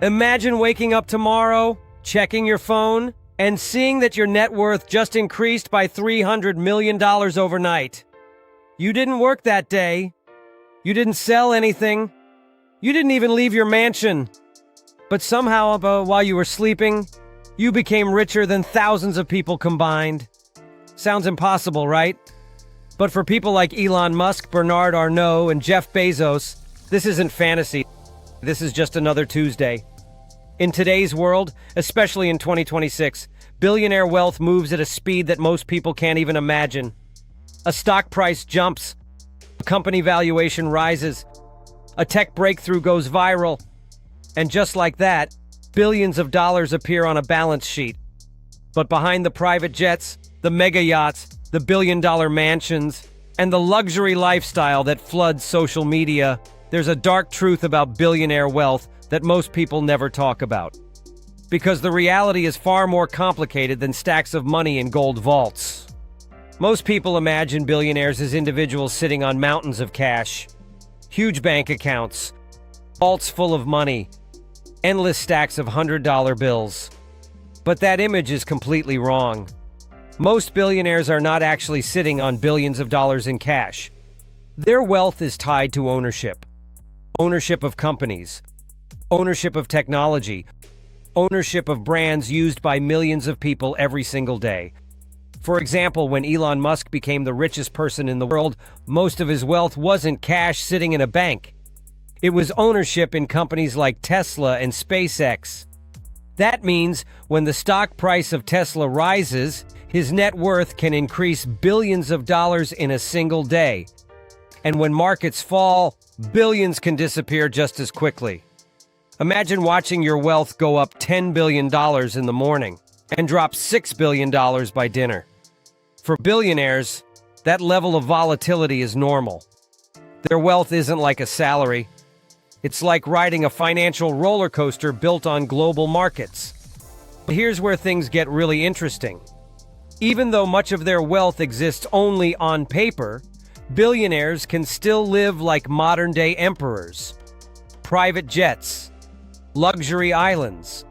Imagine waking up tomorrow, checking your phone, and seeing that your net worth just increased by $300 million overnight. You didn't work that day. You didn't sell anything. You didn't even leave your mansion. But somehow, while you were sleeping, you became richer than thousands of people combined. Sounds impossible, right? But for people like Elon Musk, Bernard Arnault, and Jeff Bezos, this isn't fantasy. This is just another Tuesday. In today's world, especially in 2026, billionaire wealth moves at a speed that most people can't even imagine. A stock price jumps, a company valuation rises, a tech breakthrough goes viral, and just like that, billions of dollars appear on a balance sheet. But behind the private jets, the mega yachts, the billion-dollar mansions, and the luxury lifestyle that floods social media, there's a dark truth about billionaire wealth that most people never talk about. Because the reality is far more complicated than stacks of money in gold vaults. Most people imagine billionaires as individuals sitting on mountains of cash, huge bank accounts, vaults full of money, endless stacks of $100 bills. But that image is completely wrong. Most billionaires are not actually sitting on billions of dollars in cash. Their wealth is tied to ownership. Ownership of companies, ownership of technology, ownership of brands used by millions of people every single day. For example, when Elon Musk became the richest person in the world, most of his wealth wasn't cash sitting in a bank. It was ownership in companies like Tesla and SpaceX. That means when the stock price of Tesla rises, his net worth can increase billions of dollars in a single day. And when markets fall, billions can disappear just as quickly. Imagine watching your wealth go up $10 billion in the morning and drop $6 billion by dinner. For billionaires, that level of volatility is normal. Their wealth isn't like a salary. It's like riding a financial roller coaster built on global markets. But here's where things get really interesting. Even though much of their wealth exists only on paper, billionaires can still live like modern-day emperors. Private jets, luxury islands,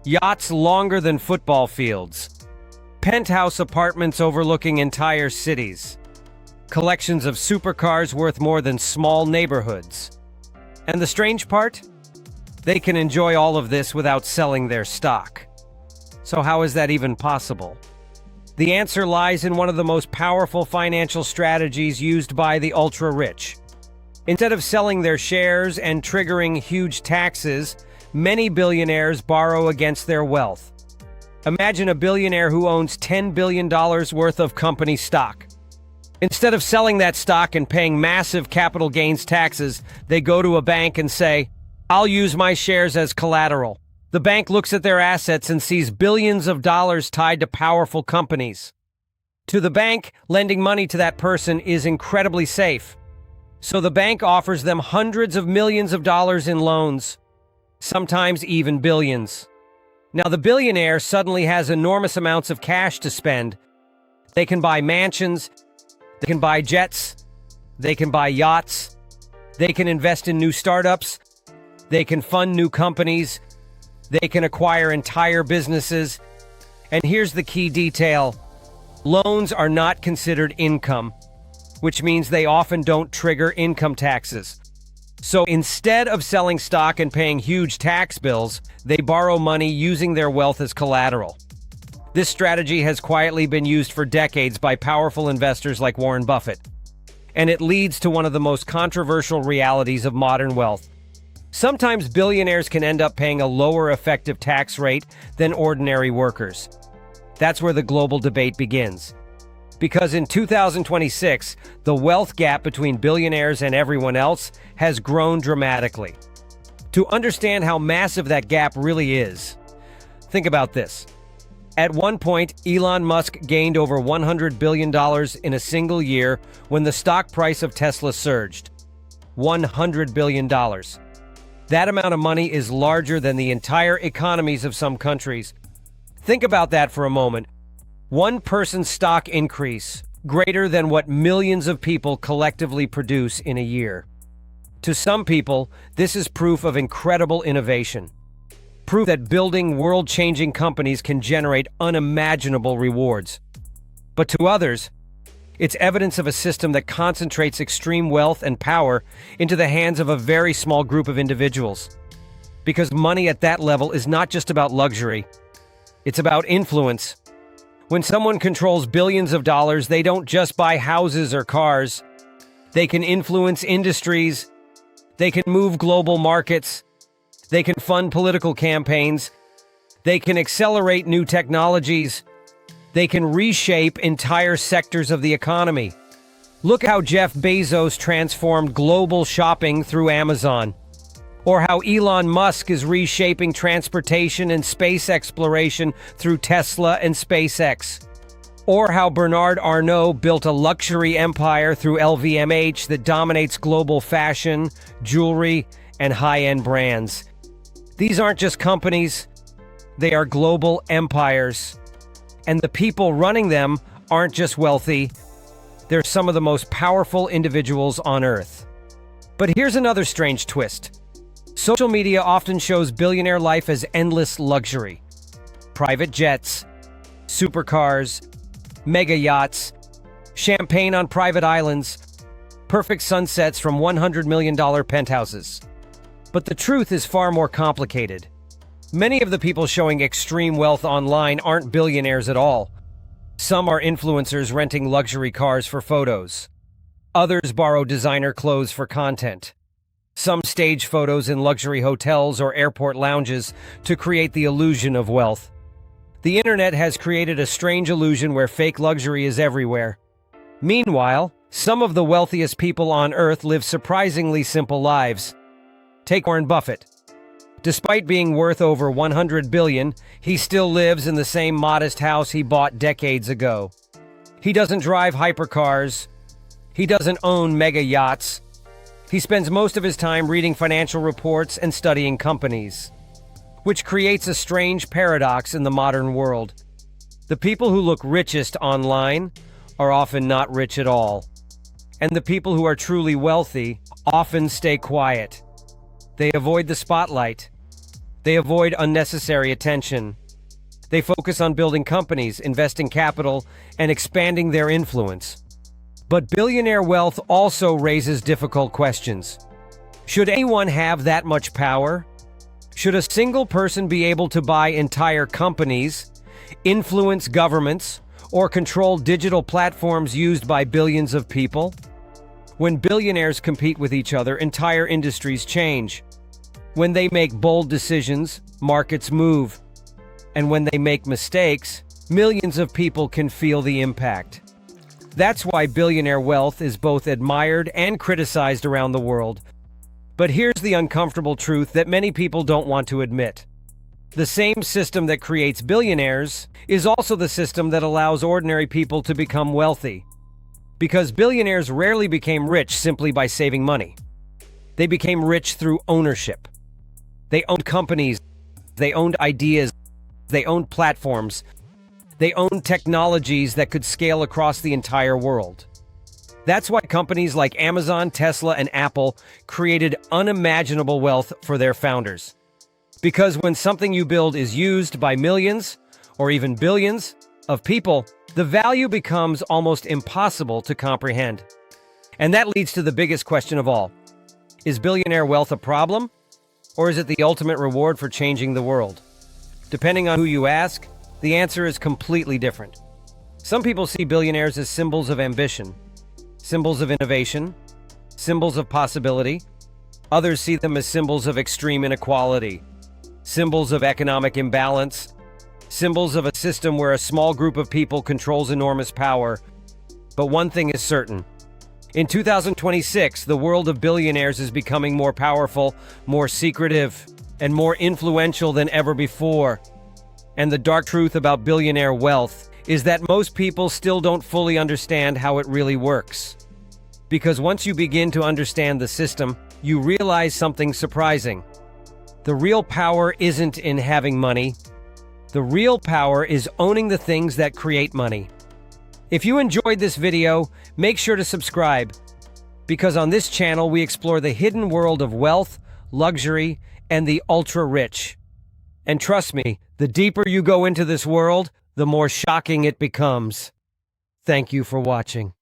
yachts longer than football fields, penthouse apartments overlooking entire cities, collections of supercars worth more than small neighborhoods. And the strange part? They can enjoy all of this without selling their stock. So how is that even possible? The answer lies in one of the most powerful financial strategies used by the ultra-rich. Instead of selling their shares and triggering huge taxes, many billionaires borrow against their wealth. Imagine a billionaire who owns $10 billion worth of company stock. Instead of selling that stock and paying massive capital gains taxes, they go to a bank and say, "I'll use my shares as collateral." The bank looks at their assets and sees billions of dollars tied to powerful companies. To the bank, lending money to that person is incredibly safe. So the bank offers them hundreds of millions of dollars in loans, sometimes even billions. Now the billionaire suddenly has enormous amounts of cash to spend. They can buy mansions, they can buy jets, they can buy yachts, they can invest in new startups, they can fund new companies, they can acquire entire businesses. And here's the key detail. Loans are not considered income, which means they often don't trigger income taxes. So instead of selling stock and paying huge tax bills, they borrow money using their wealth as collateral. This strategy has quietly been used for decades by powerful investors like Warren Buffett. And it leads to one of the most controversial realities of modern wealth. Sometimes billionaires can end up paying a lower effective tax rate than ordinary workers. That's where the global debate begins. Because in 2026, the wealth gap between billionaires and everyone else has grown dramatically. To understand how massive that gap really is, think about this. At one point, Elon Musk gained over $100 billion in a single year when the stock price of Tesla surged. $100 billion. That amount of money is larger than the entire economies of some countries. Think about that for a moment. One person's stock increase, greater than what millions of people collectively produce in a year. To some people, this is proof of incredible innovation. prove that building world-changing companies can generate unimaginable rewards. But to others, it's evidence of a system that concentrates extreme wealth and power into the hands of a very small group of individuals. Because money at that level is not just about luxury, it's about influence. When someone controls billions of dollars, they don't just buy houses or cars. They can influence industries, they can move global markets, they can fund political campaigns, they can accelerate new technologies, they can reshape entire sectors of the economy. Look how Jeff Bezos transformed global shopping through Amazon, or how Elon Musk is reshaping transportation and space exploration through Tesla and SpaceX, or how Bernard Arnault built a luxury empire through LVMH that dominates global fashion, jewelry, and high-end brands. These aren't just companies, they are global empires. And the people running them aren't just wealthy, they're some of the most powerful individuals on Earth. But here's another strange twist. Social media often shows billionaire life as endless luxury. Private jets, supercars, mega yachts, champagne on private islands, perfect sunsets from $100 million penthouses. But the truth is far more complicated. Many of the people showing extreme wealth online aren't billionaires at all. Some are influencers renting luxury cars for photos. Others borrow designer clothes for content. Some stage photos in luxury hotels or airport lounges to create the illusion of wealth. The internet has created a strange illusion where fake luxury is everywhere. Meanwhile, some of the wealthiest people on Earth live surprisingly simple lives. Take Warren Buffett. Despite being worth over $100 billion, he still lives in the same modest house he bought decades ago. He doesn't drive hypercars. He doesn't own mega yachts. He spends most of his time reading financial reports and studying companies, which creates a strange paradox in the modern world. The people who look richest online are often not rich at all. And the people who are truly wealthy often stay quiet. They avoid the spotlight. They avoid unnecessary attention. They focus on building companies, investing capital, and expanding their influence. But billionaire wealth also raises difficult questions. Should anyone have that much power? Should a single person be able to buy entire companies, influence governments, or control digital platforms used by billions of people? When billionaires compete with each other, entire industries change. When they make bold decisions, markets move. And when they make mistakes, millions of people can feel the impact. That's why billionaire wealth is both admired and criticized around the world. But here's the uncomfortable truth that many people don't want to admit. The same system that creates billionaires is also the system that allows ordinary people to become wealthy. Because billionaires rarely became rich simply by saving money. They became rich through ownership. They owned companies, they owned ideas, they owned platforms, they owned technologies that could scale across the entire world. That's why companies like Amazon, Tesla, and Apple created unimaginable wealth for their founders. Because when something you build is used by millions, or even billions, of people, the value becomes almost impossible to comprehend. And that leads to the biggest question of all. Is billionaire wealth a problem? Or is it the ultimate reward for changing the world? Depending on who you ask, the answer is completely different. Some people see billionaires as symbols of ambition, symbols of innovation, symbols of possibility. Others see them as symbols of extreme inequality, symbols of economic imbalance, symbols of a system where a small group of people controls enormous power. But one thing is certain. In 2026, the world of billionaires is becoming more powerful, more secretive, and more influential than ever before. And the dark truth about billionaire wealth is that most people still don't fully understand how it really works. Because once you begin to understand the system, you realize something surprising. The real power isn't in having money. The real power is owning the things that create money. If you enjoyed this video, make sure to subscribe, because on this channel we explore the hidden world of wealth, luxury, and the ultra-rich. And trust me, the deeper you go into this world, the more shocking it becomes. Thank you for watching.